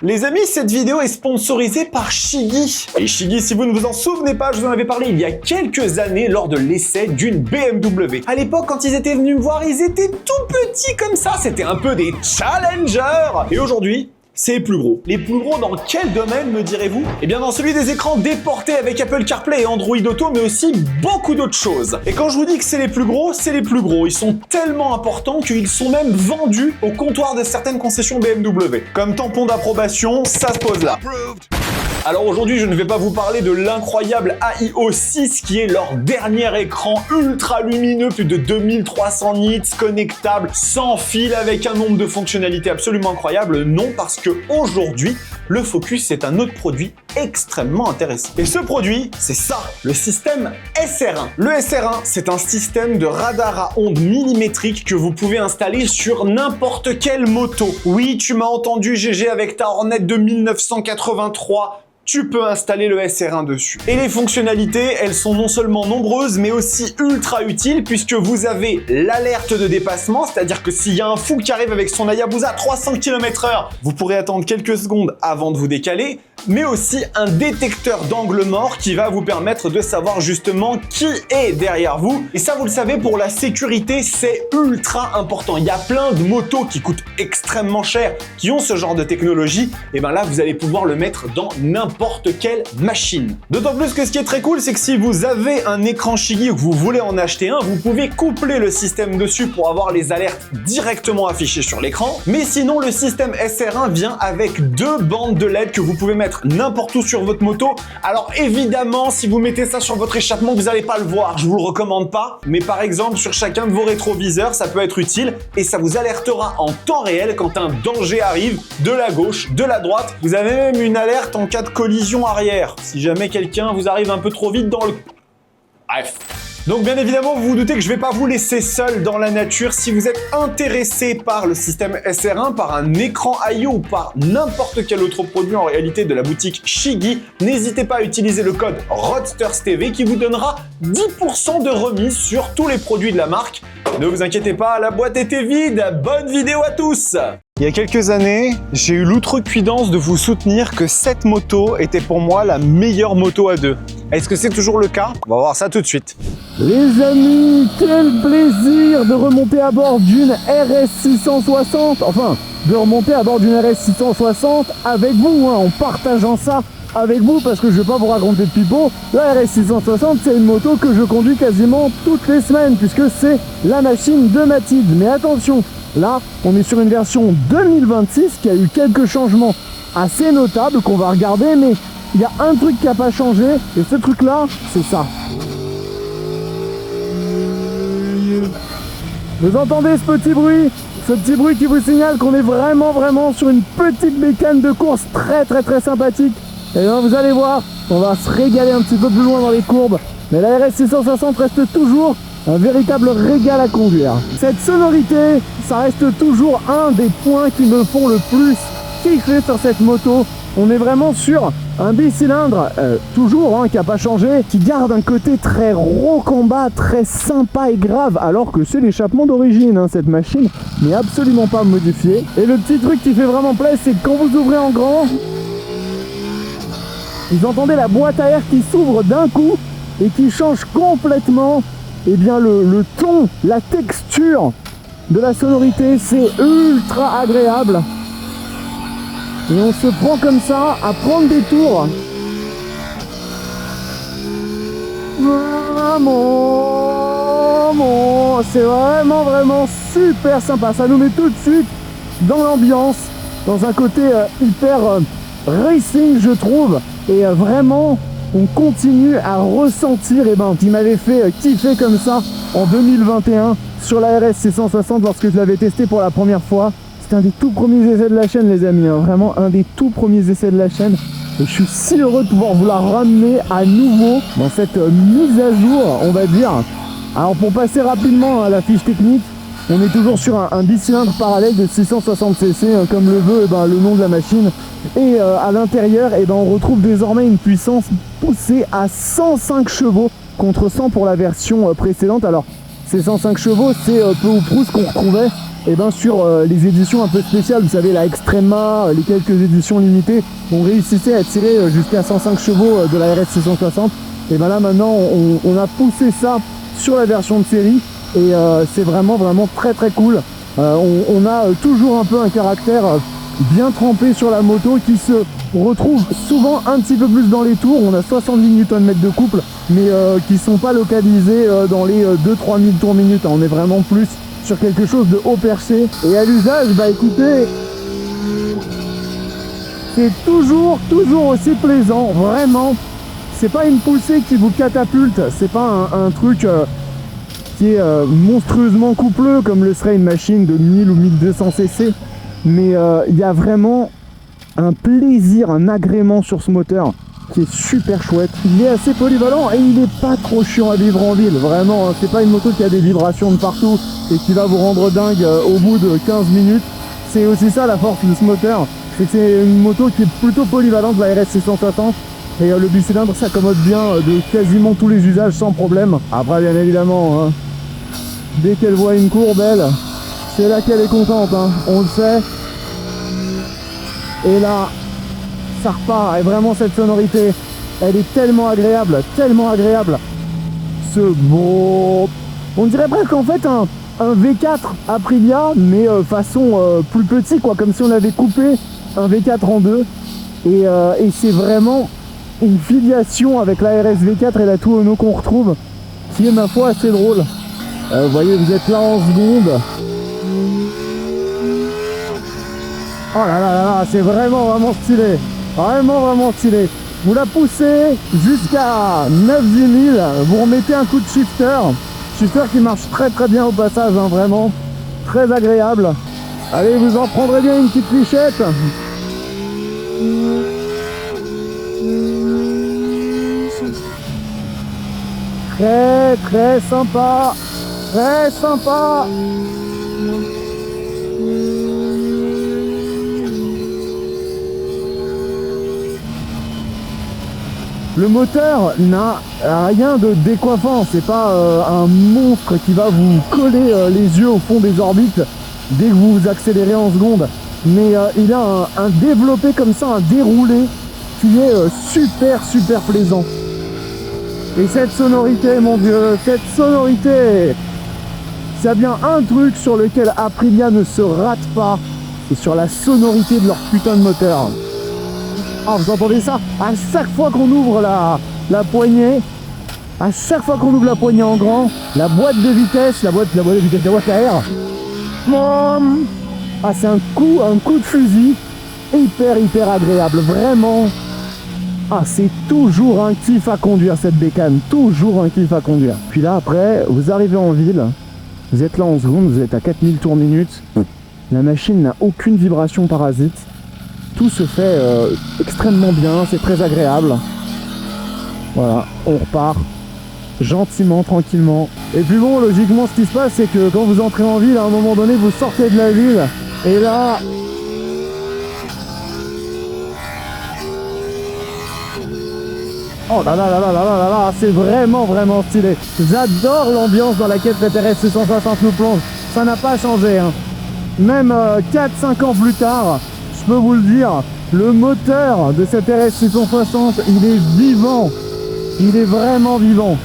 Les amis, cette vidéo est sponsorisée par Shiggy. Et Shiggy, si vous ne vous en souvenez pas, je vous en avais parlé il y a quelques années lors de l'essai d'une BMW. À l'époque, quand ils étaient venus me voir, ils étaient tout petits comme ça, c'était un peu des challengers. Et aujourd'hui, c'est les plus gros. Les plus gros dans quel domaine, me direz-vous? Eh bien dans celui des écrans déportés avec Apple CarPlay et Android Auto, mais aussi beaucoup d'autres choses. Et quand je vous dis que c'est les plus gros, c'est les plus gros. Ils sont tellement importants qu'ils sont même vendus au comptoir de certaines concessions BMW. Comme tampon d'approbation, ça se pose là. Alors aujourd'hui, je ne vais pas vous parler de l'incroyable AIO 6 qui est leur dernier écran ultra lumineux, plus de 2300 nits, connectable, sans fil, avec un nombre de fonctionnalités absolument incroyable. Non, parce que aujourd'hui, le focus c'est un autre produit extrêmement intéressant. Et ce produit, c'est ça, le système SR1. Le SR1, c'est un système de radar à ondes millimétriques que vous pouvez installer sur n'importe quelle moto. Oui, tu m'as entendu GG, avec ta Hornet de 1983. Tu peux installer le SR1 dessus. Et les fonctionnalités, elles sont non seulement nombreuses, mais aussi ultra utiles, puisque vous avez l'alerte de dépassement, c'est-à-dire que s'il y a un fou qui arrive avec son Hayabusa à 300 km/h, vous pourrez attendre quelques secondes avant de vous décaler, mais aussi un détecteur d'angle mort qui va vous permettre de savoir justement qui est derrière vous. Et ça, vous le savez, pour la sécurité, c'est ultra important. Il y a plein de motos qui coûtent extrêmement cher, qui ont ce genre de technologie, et bien là, vous allez pouvoir le mettre dans n'importe quelle machine. D'autant plus que ce qui est très cool, c'est que si vous avez un écran Shiggy ou que vous voulez en acheter un, vous pouvez coupler le système dessus pour avoir les alertes directement affichées sur l'écran. Mais sinon, le système SR1 vient avec deux bandes de LED que vous pouvez mettre n'importe où sur votre moto. Alors évidemment, si vous mettez ça sur votre échappement, vous n'allez pas le voir, je vous le recommande pas. Mais par exemple, sur chacun de vos rétroviseurs, ça peut être utile et ça vous alertera en temps réel quand un danger arrive de la gauche, de la droite. Vous avez même une alerte en cas de collision arrière, si jamais quelqu'un vous arrive un peu trop vite dans le... Bref. Donc bien évidemment, vous vous doutez que je vais pas vous laisser seul dans la nature. Si vous êtes intéressé par le système SR1, par un écran AIO ou par n'importe quel autre produit en réalité de la boutique Shiggy, n'hésitez pas à utiliser le code ROADSTERSTV qui vous donnera 10% de remise sur tous les produits de la marque. Ne vous inquiétez pas, la boîte était vide. Bonne vidéo à tous! Il y a quelques années, j'ai eu l'outrecuidance de vous soutenir que cette moto était pour moi la meilleure moto à deux. Est-ce que c'est toujours le cas? On va voir ça tout de suite. Les amis, quel plaisir de remonter à bord d'une RS660, enfin, de remonter à bord d'une RS660 avec vous, en partageant ça avec vous, parce que je vais pas vous raconter de pipeau. La RS660, c'est une moto que je conduis quasiment toutes les semaines, puisque c'est la machine de Mathilde. Mais attention, là, on est sur une version 2026 qui a eu quelques changements assez notables qu'on va regarder, mais il y a un truc qui n'a pas changé, et ce truc-là, c'est ça. Vous entendez ce petit bruit? Ce petit bruit qui vous signale qu'on est vraiment sur une petite bécane de course très sympathique. Et bien vous allez voir, on va se régaler un petit peu plus loin dans les courbes. Mais la RS660 reste toujours un véritable régal à conduire. Cette sonorité, ça reste toujours un des points qui me font le plus kiffer sur cette moto. On est vraiment sur un bicylindre, toujours, qui n'a pas changé, qui garde un côté très rocamba, très sympa et grave, alors que c'est l'échappement d'origine, cette machine n'est absolument pas modifiée. Et le petit truc qui fait vraiment plaisir, c'est que quand vous ouvrez en grand, vous entendez la boîte à air qui s'ouvre d'un coup et qui change complètement le ton, la texture de la sonorité. C'est ultra agréable. Et on se prend comme ça à prendre des tours. C'est vraiment super sympa. Ça nous met tout de suite dans l'ambiance, dans un côté hyper racing, je trouve. Et vraiment, on continue à ressentir qui m'avait fait kiffer comme ça en 2021 sur la RS660 lorsque je l'avais testé pour la première fois. C'est un des tout premiers essais de la chaîne, les amis, vraiment un des tout premiers essais de la chaîne. Et je suis si heureux de pouvoir vous la ramener à nouveau dans cette mise à jour, on va dire. Alors pour passer rapidement à la fiche technique, on est toujours sur un bicylindre parallèle de 660 cc, comme le veut le nom de la machine. Et à l'intérieur, on retrouve désormais une puissance poussée à 105 chevaux contre 100 pour la version précédente. Alors Ces 105 chevaux, c'est peu ou prou ce qu'on retrouvait sur les éditions un peu spéciales. Vous savez, la Extrema, les quelques éditions limitées, on réussissait à tirer jusqu'à 105 chevaux de la RS 660. Et ben là maintenant, on a poussé ça sur la version de série et c'est vraiment très cool. On a toujours un peu un caractère bien trempé sur la moto qui se retrouve souvent un petit peu plus dans les tours. On a 70 Nm de couple, mais qui sont pas localisés dans les 2-3 000 tours minutes. On est vraiment plus sur quelque chose de haut perché. Et à l'usage, bah écoutez, c'est toujours aussi plaisant, vraiment. C'est pas une poussée qui vous catapulte, c'est pas un truc qui est monstrueusement coupleux comme le serait une machine de 1000 ou 1200 cc, mais il y a vraiment un plaisir, un agrément sur ce moteur qui est super chouette. Il est assez polyvalent et il est pas trop chiant à vivre en ville, vraiment, hein. C'est pas une moto qui a des vibrations de partout et qui va vous rendre dingue au bout de 15 minutes. C'est aussi ça la force de ce moteur, c'est que c'est une moto qui est plutôt polyvalente, la RS 660. Et le bicylindre s'accommode bien de quasiment tous les usages sans problème. Après, bien évidemment, hein, dès qu'elle voit une courbe, elle, c'est là qu'elle est contente, hein, on le sait. Et là, ça repart. Et vraiment, cette sonorité, elle est tellement agréable, Ce beau... On dirait presque en fait un V4 Aprilia, mais façon plus petit, quoi, comme si on avait coupé un V4 en deux. Et c'est vraiment une filiation avec la RS V4 et la Tuono qu'on retrouve, qui est ma foi assez drôle. Vous voyez, vous êtes là en seconde. Oh là là là là, c'est vraiment stylé. Vraiment stylé. Vous la poussez jusqu'à 9-10 000, vous remettez un coup de shifter. Shifter qui marche très bien au passage, hein, vraiment. Très agréable. Allez, vous en prendrez bien une petite lichette. Très sympa. Le moteur n'a rien de décoiffant, c'est pas un monstre qui va vous coller les yeux au fond des orbites dès que vous accélérez en seconde. Mais il a un développé comme ça, un déroulé qui est super plaisant. Et cette sonorité, mon Dieu, cette sonorité, s'il y a bien un truc sur lequel Aprilia ne se rate pas, c'est sur la sonorité de leur putain de moteur. Ah, vous entendez ça? À chaque fois qu'on ouvre la poignée, à chaque fois qu'on ouvre la poignée en grand, la boîte de vitesse, la boîte à air, ah, c'est un coup de fusil hyper agréable, vraiment. Ah, c'est toujours un kiff à conduire cette bécane, toujours un kiff à conduire. Puis là après, vous arrivez en ville, vous êtes là en seconde, vous êtes à 4000 tours minute, la machine n'a aucune vibration parasite. Tout se fait extrêmement bien, c'est très agréable. Voilà, on repart gentiment, tranquillement. Et puis bon, logiquement, ce qui se passe, c'est que quand vous entrez en ville, à un moment donné, vous sortez de la ville, et là... Oh là là là là là là là, c'est vraiment stylé. J'adore l'ambiance dans laquelle cette RS 660 nous plonge. Ça n'a pas changé, hein. Même 4-5 ans plus tard, je peux vous le dire, le moteur de cette RS 660, il est vivant. Il est vraiment vivant.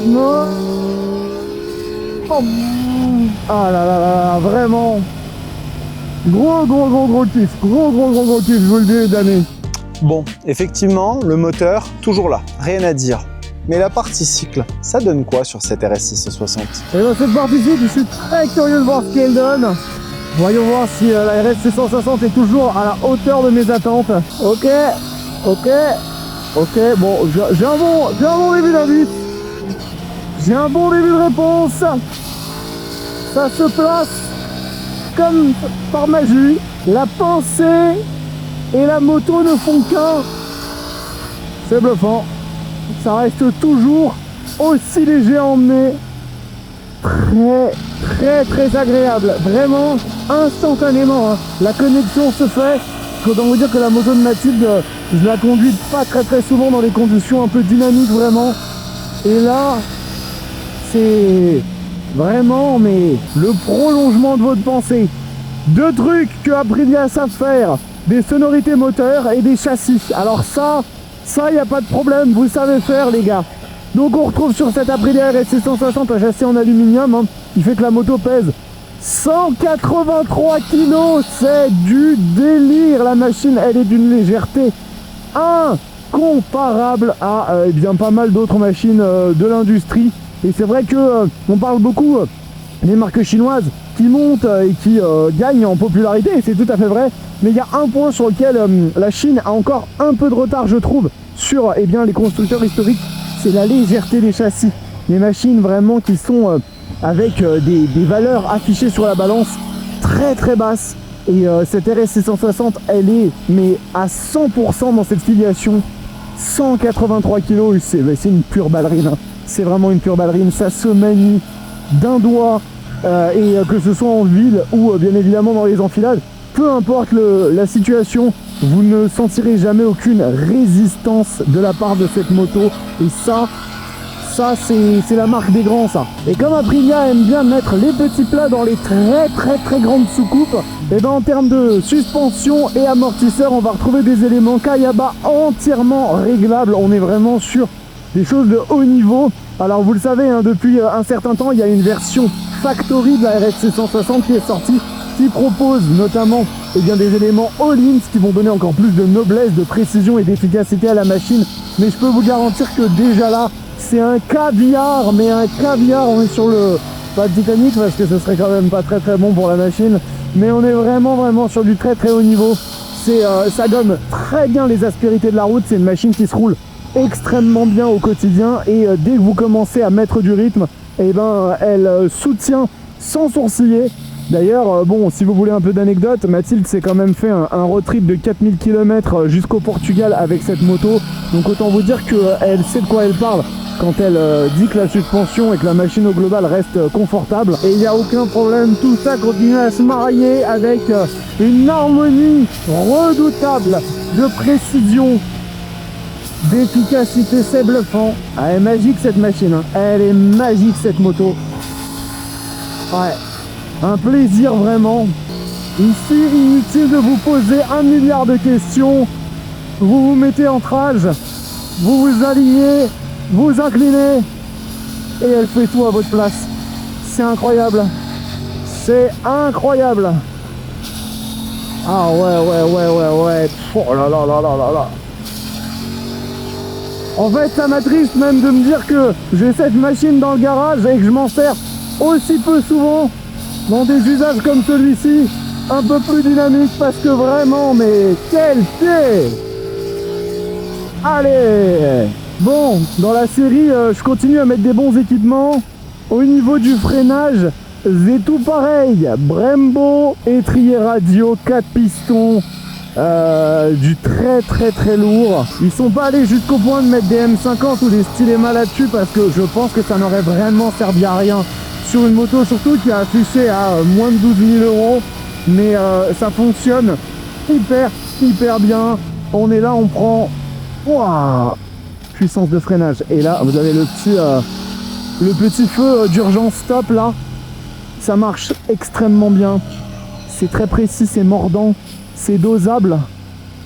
Non. Oh. Ah là là là, vraiment. Gros kiff. Gros kiff, je vous le dis les amis. Bon, effectivement, le moteur, toujours là, rien à dire. Mais la partie cycle, ça donne quoi sur cette RS 660? Et dans cette partie cycle, je suis très curieux de voir ce qu'elle donne. Voyons voir si la RS 660 est toujours à la hauteur de mes attentes. Ok, bon, j'ai un bon début d'indice. J'ai un bon début de réponse. Ça se place comme par magie. La pensée et la moto ne font qu'un. C'est bluffant. Ça reste toujours aussi léger à emmener. Très agréable. Vraiment, instantanément. Hein. La connexion se fait. Autant vous dire que la moto de Mathilde, je la conduis pas très souvent dans les conditions un peu dynamiques, vraiment. Et là, c'est vraiment mais le prolongement de votre pensée. Deux trucs que Aprilia savent faire, des sonorités moteurs et des châssis. Alors ça y a pas de problème, vous savez faire les gars. Donc on retrouve sur cette Aprilia RS 660 un châssis en aluminium, hein, qui fait que la moto pèse 183 kg, c'est du délire. La machine, elle est d'une légèreté incomparable à eh bien pas mal d'autres machines de l'industrie. Et c'est vrai que on parle beaucoup des marques chinoises qui montent et qui gagnent en popularité, et c'est tout à fait vrai. Mais il y a un point sur lequel la Chine a encore un peu de retard, je trouve, sur eh bien, les constructeurs historiques, c'est la légèreté des châssis. Les machines vraiment qui sont avec des valeurs affichées sur la balance très très basses. Et cette RS 660, elle est mais à 100% dans cette filiation. 183 kg, c'est une pure ballerine. Hein. C'est vraiment une pure ballerine. Ça se manie d'un doigt. Et que ce soit en ville ou bien évidemment dans les enfilades, peu importe la situation, vous ne sentirez jamais aucune résistance de la part de cette moto. Et ça c'est la marque des grands, ça. Et comme Aprilia aime bien mettre les petits plats dans les très très très grandes soucoupes, et bien en termes de suspension et amortisseur, on va retrouver des éléments Kayaba entièrement réglables. On est vraiment sur des choses de haut niveau. Alors vous le savez, hein, depuis un certain temps, il y a une version Factory de la RS 660 qui est sortie, qui propose notamment eh bien, des éléments all-in qui vont donner encore plus de noblesse, de précision et d'efficacité à la machine. Mais je peux vous garantir que déjà là, c'est un caviar, mais un caviar. On est sur le pas de Titanic parce que ce serait quand même pas très très bon pour la machine, mais on est vraiment sur du très très haut niveau. Ça gomme très bien les aspérités de la route. C'est une machine qui se roule extrêmement bien au quotidien, et dès que vous commencez à mettre du rythme, eh ben, elle soutient sans sourciller. D'ailleurs, bon, si vous voulez un peu d'anecdote, Mathilde s'est quand même fait un road trip de 4000 km jusqu'au Portugal avec cette moto. Donc autant vous dire qu'elle sait de quoi elle parle quand elle dit que la suspension et que la machine au global reste confortable. Et il n'y a aucun problème, tout ça continue à se marier avec une harmonie redoutable de précision, d'efficacité. C'est bluffant. Ah, elle est magique cette machine, hein. Elle est magique cette moto. Ouais, un plaisir vraiment. Ici, inutile de vous poser 1 milliard de questions. Vous vous mettez en trage, vous vous alignez, vous inclinez, et elle fait tout à votre place. C'est incroyable. C'est incroyable. Ah ouais. Oh là là là là là là. En fait, ça m'attriste même de me dire que j'ai cette machine dans le garage et que je m'en sers aussi peu souvent dans des usages comme celui-ci, un peu plus dynamique, parce que vraiment, mais quel pied! Allez! Bon, dans la série, je continue à mettre des bons équipements. Au niveau du freinage, c'est tout pareil. Brembo, étrier radio, 4 pistons. Du très lourd. Ils sont pas allés jusqu'au point de mettre des M50 ou des Stylema là-dessus, parce que je pense que ça n'aurait vraiment servi à rien sur une moto, surtout qui a affiché à moins de 12 000 €. Mais ça fonctionne hyper bien. On est là, on prend puissance de freinage, et là vous avez le petit feu d'urgence stop là. Ça marche extrêmement bien. C'est très précis, c'est mordant. C'est dosable,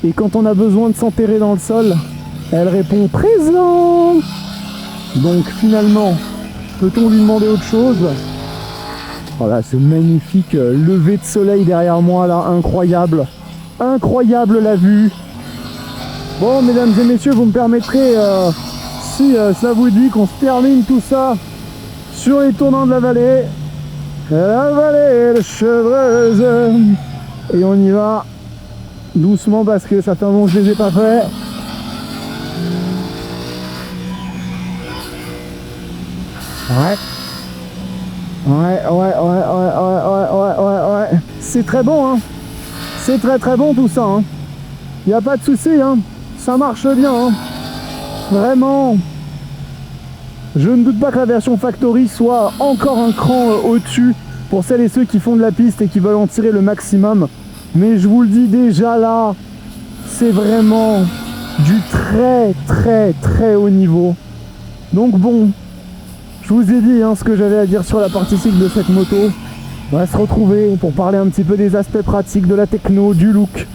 et quand on a besoin de s'enterrer dans le sol, elle répond présent. Donc finalement, peut-on lui demander autre chose? Voilà, ce magnifique lever de soleil derrière moi là, incroyable la vue. Bon, mesdames et messieurs, vous me permettrez, si ça vous dit, qu'on se termine tout ça sur les tournants de la vallée de Chevreuse, et on y va doucement parce que ça fait un moment que je les ai pas fait. Ouais. C'est très bon, hein. C'est très bon tout ça, hein. Y a pas de souci, hein. Ça marche bien, hein. Vraiment. Je ne doute pas que la version Factory soit encore un cran au-dessus pour celles et ceux qui font de la piste et qui veulent en tirer le maximum. Mais je vous le dis déjà là, c'est vraiment du très haut niveau. Donc bon, Je vous ai dit ce que j'avais à dire sur la partie cycle de cette moto. On va se retrouver pour parler un petit peu des aspects pratiques, de la techno, du look.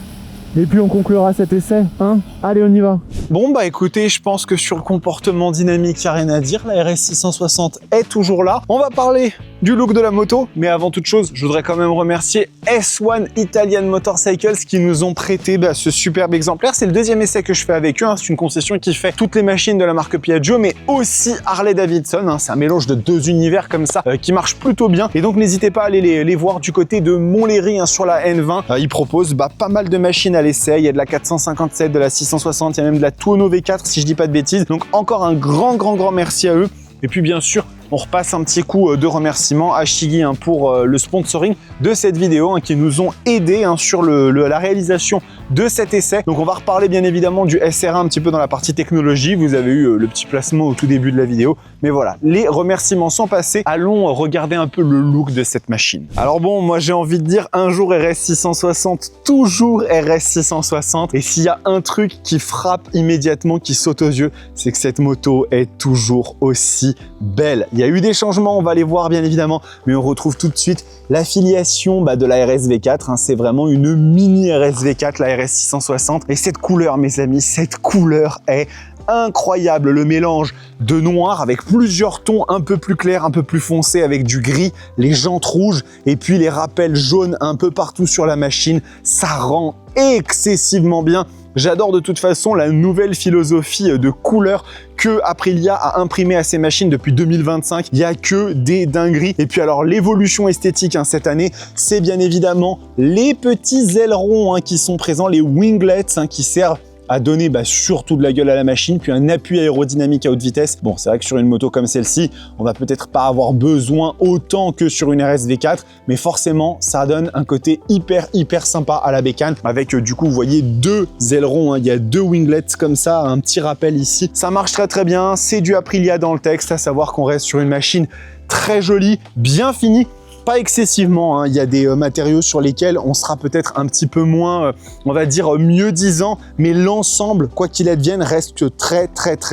Et puis on conclura cet essai, hein? Allez, on y va. Bon bah écoutez, je pense que sur le comportement dynamique, il n'y a rien à dire. La RS 660 est toujours là. On va parler du look de la moto, mais avant toute chose, je voudrais quand même remercier S1 Italian Motorcycles qui nous ont prêté ce superbe exemplaire. C'est le deuxième essai que je fais avec eux. C'est une concession qui fait toutes les machines de la marque Piaggio, mais aussi Harley-Davidson. C'est un mélange de deux univers comme ça qui marche plutôt bien. Et donc n'hésitez pas à aller les voir du côté de Montlhéry sur la N20. Ils proposent pas mal de machines à l'essai. Il y a de la 457, de la 660, il y a même de la Tuono V4 si je dis pas de bêtises. Donc encore un grand merci à eux. Et puis bien sûr, on repasse un petit coup de remerciement à Shiggy pour le sponsoring de cette vidéo qui nous ont aidés sur la réalisation de cet essai. Donc on va reparler bien évidemment du SR1 un petit peu dans la partie technologie. Vous avez eu le petit placement au tout début de la vidéo. Mais voilà, les remerciements sont passés. Allons regarder un peu le look de cette machine. Alors bon, moi j'ai envie de dire un jour RS 660, toujours RS 660. Et s'il y a un truc qui frappe immédiatement, qui saute aux yeux, c'est que cette moto est toujours aussi belle. Il y a eu des changements, on va les voir bien évidemment, mais on retrouve tout de suite l'affiliation de la RS V4. C'est vraiment une mini RS V4, la RS 660. Et cette couleur, mes amis, cette couleur est incroyable. Le mélange de noir avec plusieurs tons un peu plus clairs, un peu plus foncés, avec du gris, les jantes rouges et puis les rappels jaunes un peu partout sur la machine. Ça rend excessivement bien. J'adore de toute façon la nouvelle philosophie de couleur que Aprilia a imprimée à ses machines depuis 2025. Il n'y a que des dingueries. Et puis alors l'évolution esthétique cette année, c'est bien évidemment les petits ailerons qui sont présents, les winglets qui servent à donner surtout de la gueule à la machine, puis un appui aérodynamique à haute vitesse. Bon, c'est vrai que sur une moto comme celle-ci, on va peut-être pas avoir besoin autant que sur une RS V4, mais forcément, ça donne un côté hyper sympa à la bécane, avec du coup, vous voyez, deux ailerons, il y a deux winglets comme ça, un petit rappel ici. Ça marche très bien, c'est du Aprilia dans le texte, à savoir qu'on reste sur une machine très jolie, bien finie. Pas excessivement, il y a des matériaux sur lesquels on sera peut-être un petit peu moins, on va dire, mieux disant, mais l'ensemble, quoi qu'il advienne, reste très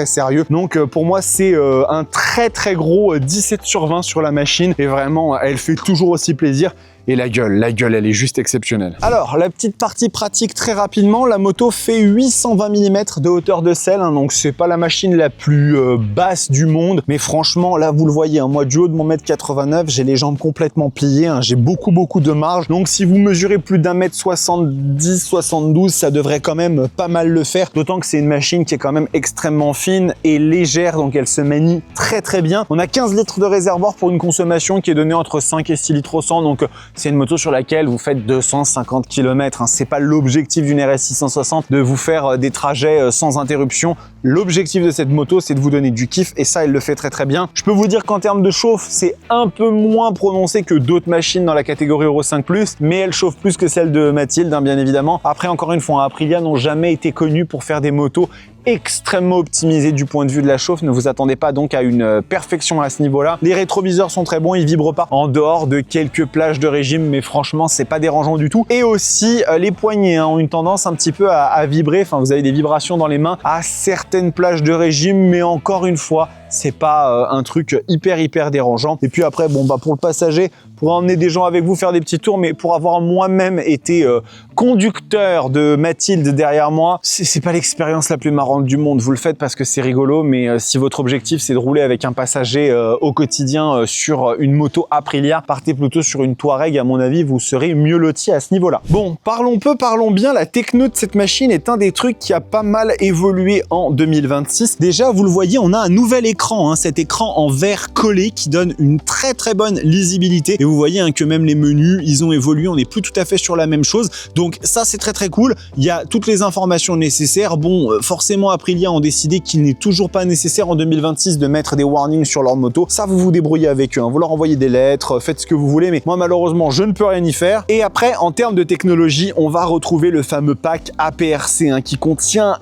sérieux. Donc pour moi, c'est un très gros 17/20 sur la machine et vraiment, elle fait toujours aussi plaisir. Et la gueule, elle est juste exceptionnelle. Alors, la petite partie pratique très rapidement, la moto fait 820 mm de hauteur de selle, donc c'est pas la machine la plus basse du monde, mais franchement, là, vous le voyez, moi, du haut de mon 1m89, j'ai les jambes complètement pliées, j'ai beaucoup de marge, donc si vous mesurez plus d'1m70, 72, ça devrait quand même pas mal le faire, d'autant que c'est une machine qui est quand même extrêmement fine et légère, donc elle se manie très bien. On a 15 litres de réservoir pour une consommation qui est donnée entre 5 et 6 litres au 100, donc c'est une moto sur laquelle vous faites 250 km. C'est pas l'objectif d'une RS 660 de vous faire des trajets sans interruption. L'objectif de cette moto, c'est de vous donner du kiff et ça, elle le fait très bien. Je peux vous dire qu'en termes de chauffe, c'est un peu moins prononcé que d'autres machines dans la catégorie Euro 5+, mais elle chauffe plus que celle de Mathilde, bien évidemment. Après, encore une fois, Aprilia n'ont jamais été connus pour faire des motos extrêmement optimisé du point de vue de la chauffe. Ne vous attendez pas donc à une perfection à ce niveau-là. Les rétroviseurs sont très bons, ils vibrent pas en dehors de quelques plages de régime, mais franchement, c'est pas dérangeant du tout. Et aussi, les poignets ont une tendance un petit peu à vibrer. Enfin, vous avez des vibrations dans les mains à certaines plages de régime, mais encore une fois, c'est pas un truc hyper dérangeant. Et puis après, pour le passager, pour emmener des gens avec vous, faire des petits tours, mais pour avoir moi-même été conducteur de Mathilde derrière moi, c'est pas l'expérience la plus marrante du monde. Vous le faites parce que c'est rigolo, mais si votre objectif c'est de rouler avec un passager au quotidien sur une moto Aprilia, partez plutôt sur une Touareg. À mon avis, vous serez mieux loti à ce niveau-là. Bon, parlons peu, parlons bien. La techno de cette machine est un des trucs qui a pas mal évolué en 2026. Déjà, vous le voyez, on a un nouvel écran, cet écran en verre collé qui donne une très bonne lisibilité. Et vous voyez que même les menus, ils ont évolué. On n'est plus tout à fait sur la même chose. Donc ça, c'est très cool. Il y a toutes les informations nécessaires. Bon, forcément, Aprilia ont décidé qu'il n'est toujours pas nécessaire en 2026 de mettre des warnings sur leur moto. Ça, vous vous débrouillez avec eux. Vous leur envoyez des lettres, faites ce que vous voulez. Mais moi, malheureusement, je ne peux rien y faire. Et après, en termes de technologie, on va retrouver le fameux pack APRC qui contient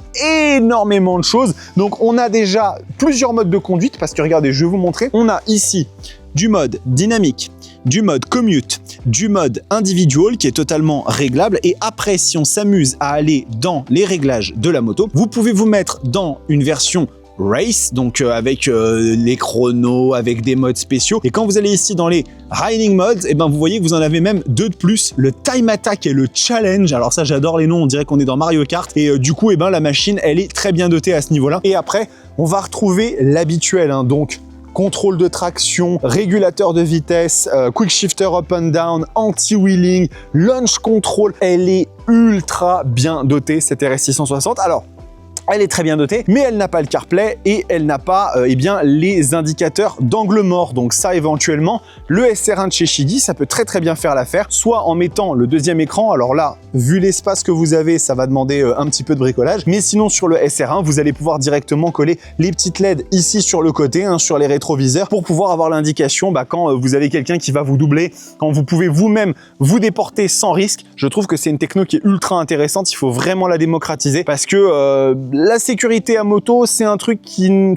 énormément de choses. Donc, on a déjà plusieurs modes de conduite parce que regardez, je vais vous montrer. On a ici du mode dynamique, du mode commute, du mode individual qui est totalement réglable. Et après, si on s'amuse à aller dans les réglages de la moto, vous pouvez vous mettre dans une version Race, donc avec les chronos, avec des modes spéciaux. Et quand vous allez ici dans les Riding Modes, et ben vous voyez que vous en avez même 2 de plus, le Time Attack et le Challenge. Alors ça, j'adore les noms, on dirait qu'on est dans Mario Kart. Et du coup, et ben la machine, elle est très bien dotée à ce niveau-là. Et après, on va retrouver l'habituel, hein, donc contrôle de traction, régulateur de vitesse, quick shifter up and down, anti-wheeling, launch control. Elle est ultra bien dotée, cette RS 660. Alors, elle est très bien dotée, mais elle n'a pas le CarPlay et elle n'a pas eh bien, les indicateurs d'angle mort. Donc ça, éventuellement, le SR1 de chez Shiggy, ça peut très bien faire l'affaire, soit en mettant le deuxième écran. Alors là, vu l'espace que vous avez, ça va demander un petit peu de bricolage. Mais sinon, sur le SR1, vous allez pouvoir directement coller les petites LED ici sur le côté, hein, sur les rétroviseurs, pour pouvoir avoir l'indication quand vous avez quelqu'un qui va vous doubler, quand vous pouvez vous-même vous déporter sans risque. Je trouve que c'est une techno qui est ultra intéressante. Il faut vraiment la démocratiser parce que la sécurité à moto, c'est un truc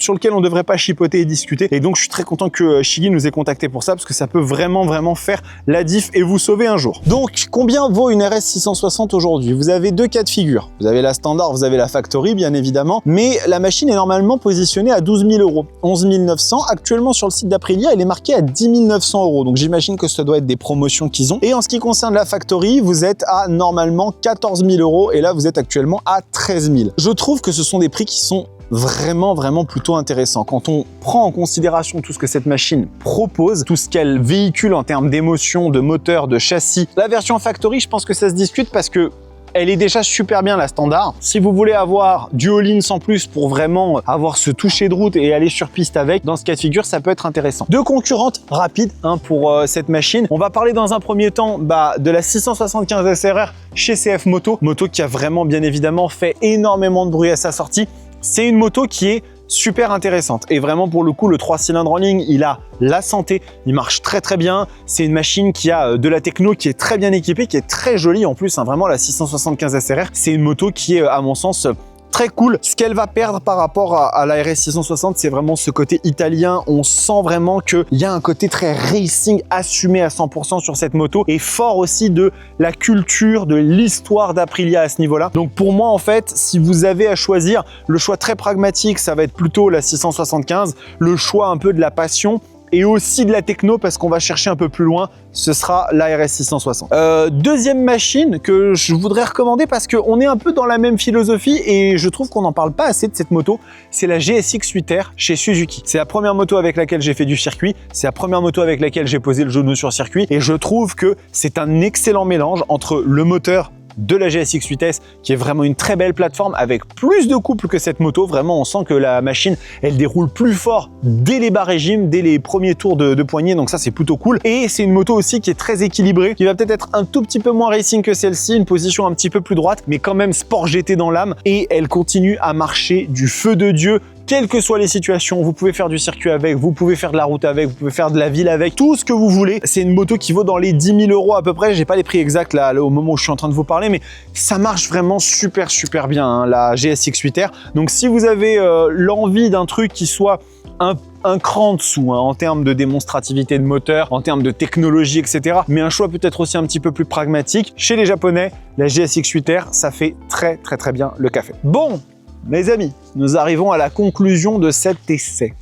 sur lequel on ne devrait pas chipoter et discuter. Et donc, je suis très content que Shiggy nous ait contacté pour ça parce que ça peut vraiment faire la diff et vous sauver un jour. Donc, combien vaut une RS 660 aujourd'hui? Vous avez 2 cas de figure. Vous avez la standard, vous avez la factory, bien évidemment. Mais la machine est normalement positionnée à 12 000 €, 11 900. Actuellement, sur le site d'Aprilia, elle est marquée à 10 900 €. Donc, j'imagine que ça doit être des promotions qu'ils ont. Et en ce qui concerne la factory, vous êtes à normalement 14 000 € et là, vous êtes actuellement à 13 000. Je trouve que ce sont des prix qui sont vraiment plutôt intéressants. Quand on prend en considération tout ce que cette machine propose, tout ce qu'elle véhicule en termes d'émotion, de moteur, de châssis, la version factory, je pense que ça se discute parce que elle est déjà super bien, la standard. Si vous voulez avoir du all-in sans plus pour vraiment avoir ce toucher de route et aller sur piste avec, dans ce cas de figure, ça peut être intéressant. 2 concurrentes rapides pour cette machine. On va parler dans un premier temps de la 675 SRR chez CF Moto. Moto qui a vraiment, bien évidemment, fait énormément de bruit à sa sortie. C'est une moto qui est super intéressante et vraiment pour le coup le 3 cylindres en ligne, il a la santé, il marche très bien. C'est une machine qui a de la techno, qui est très bien équipée, qui est très jolie en plus, hein, vraiment la 675 SRR. C'est une moto qui est à mon sens très cool. Ce qu'elle va perdre par rapport à la RS 660, c'est vraiment ce côté italien. On sent vraiment qu'il y a un côté très racing assumé à 100% sur cette moto et fort aussi de la culture, de l'histoire d'Aprilia à ce niveau-là. Donc pour moi, en fait, si vous avez à choisir, le choix très pragmatique, ça va être plutôt la 675. Le choix un peu de la passion et aussi de la techno parce qu'on va chercher un peu plus loin, ce sera la RS 660. Deuxième machine que je voudrais recommander parce qu'on est un peu dans la même philosophie et je trouve qu'on n'en parle pas assez de cette moto, c'est la GSX 8R chez Suzuki. C'est la première moto avec laquelle j'ai fait du circuit, c'est la première moto avec laquelle j'ai posé le genou sur circuit et je trouve que c'est un excellent mélange entre le moteur de la GSX 8S qui est vraiment une très belle plateforme avec plus de couple que cette moto. Vraiment, on sent que la machine, elle déroule plus fort dès les bas régimes, dès les premiers tours de poignée. Donc ça, c'est plutôt cool. Et c'est une moto aussi qui est très équilibrée, qui va peut-être être un tout petit peu moins racing que celle-ci, une position un petit peu plus droite, mais quand même sport GT dans l'âme. Et elle continue à marcher du feu de Dieu. Quelles que soient les situations, vous pouvez faire du circuit avec, vous pouvez faire de la route avec, vous pouvez faire de la ville avec, tout ce que vous voulez. C'est une moto qui vaut dans les 10 000 € à peu près. J'ai pas les prix exacts là au moment où je suis en train de vous parler, mais ça marche vraiment super bien, hein, la GSX 8R. Donc si vous avez l'envie d'un truc qui soit un cran en dessous, hein, en termes de démonstrativité de moteur, en termes de technologie, etc. Mais un choix peut-être aussi un petit peu plus pragmatique. Chez les Japonais, la GSX 8R, ça fait très bien le café. Bon, mes amis, nous arrivons à la conclusion de cet essai.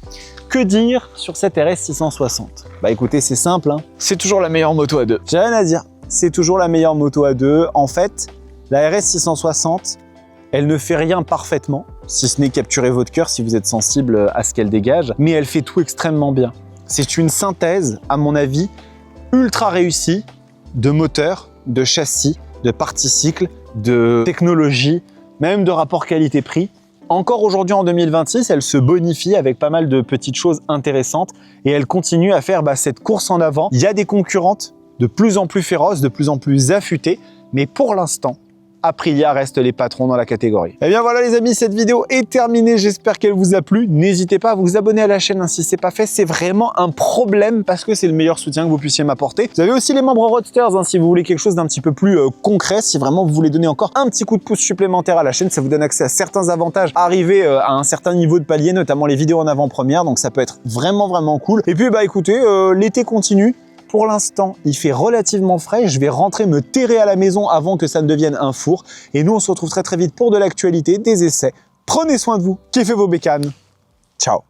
Que dire sur cette RS 660? Bah écoutez, c'est simple, hein. C'est toujours la meilleure moto à deux. J'ai rien à dire, c'est toujours la meilleure moto à deux. En fait, la RS 660, elle ne fait rien parfaitement, si ce n'est capturer votre cœur si vous êtes sensible à ce qu'elle dégage, mais elle fait tout extrêmement bien. C'est une synthèse, à mon avis, ultra réussie de moteur, de châssis, de partie cycle, de technologie, même de rapport qualité-prix. Encore aujourd'hui en 2026, elle se bonifie avec pas mal de petites choses intéressantes et elle continue à faire cette course en avant. Il y a des concurrentes de plus en plus féroces, de plus en plus affûtées, mais pour l'instant, Aprilia reste les patrons dans la catégorie. Et bien voilà les amis, cette vidéo est terminée, j'espère qu'elle vous a plu. N'hésitez pas à vous abonner à la chaîne si ce n'est pas fait, c'est vraiment un problème parce que c'est le meilleur soutien que vous puissiez m'apporter. Vous avez aussi les membres Roadsters, hein, si vous voulez quelque chose d'un petit peu plus concret, si vraiment vous voulez donner encore un petit coup de pouce supplémentaire à la chaîne, ça vous donne accès à certains avantages arrivés à un certain niveau de palier, notamment les vidéos en avant-première, donc ça peut être vraiment cool. Et puis écoutez, l'été continue. Pour l'instant, il fait relativement frais. Je vais rentrer me terrer à la maison avant que ça ne devienne un four. Et nous, on se retrouve très vite pour de l'actualité, des essais. Prenez soin de vous, kiffez vos bécanes. Ciao.